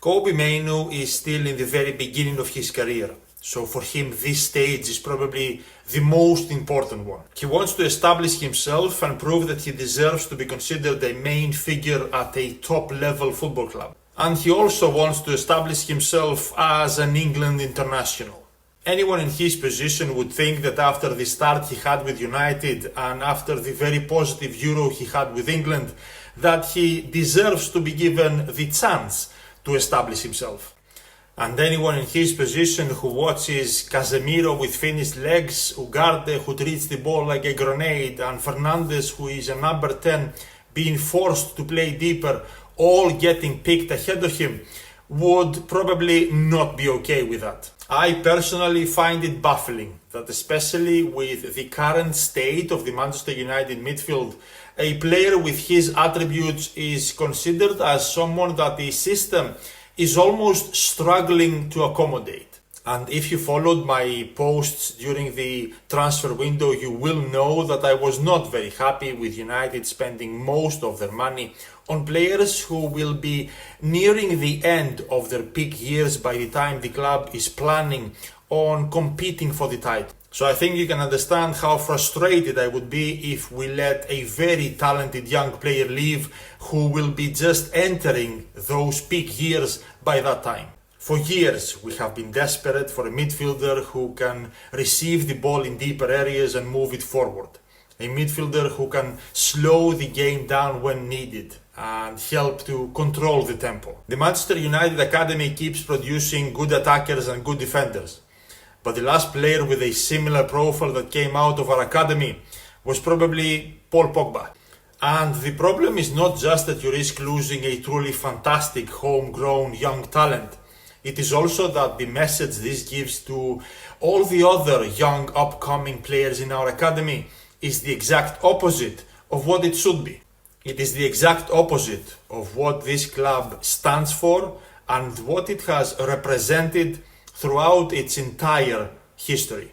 Kobbie Mainoo is still in the very beginning of his career, so for him this stage is probably the most important one. He wants to establish himself and prove that he deserves to be considered a main figure at a top-level football club. And he also wants to establish himself as an England international. Anyone in his position would think that after the start he had with United and after the very positive Euro he had with England, that he deserves to be given the chance to establish himself. And anyone in his position who watches Casemiro with finished legs, Ugarte who treats the ball like a grenade, and Fernandes who is a number 10 being forced to play deeper, all getting picked ahead of him, would probably not be okay with that. I personally find it baffling that, especially with the current state of the Manchester United midfield, a player with his attributes is considered as someone that the system is almost struggling to accommodate. And if you followed my posts during the transfer window, you will know that I was not very happy with United spending most of their money on players who will be nearing the end of their peak years by the time the club is planning on competing for the title. So I think you can understand how frustrated I would be if we let a very talented young player leave who will be just entering those peak years by that time. For years we have been desperate for a midfielder who can receive the ball in deeper areas and move it forward. A midfielder who can slow the game down when needed and help to control the tempo. The Manchester United Academy keeps producing good attackers and good defenders, but the last player with a similar profile that came out of our academy was probably Paul Pogba. And the problem is not just that you risk losing a truly fantastic homegrown young talent. It is also that the message this gives to all the other young upcoming players in our academy is the exact opposite of what it should be. It is the exact opposite of what this club stands for and what it has represented throughout its entire history.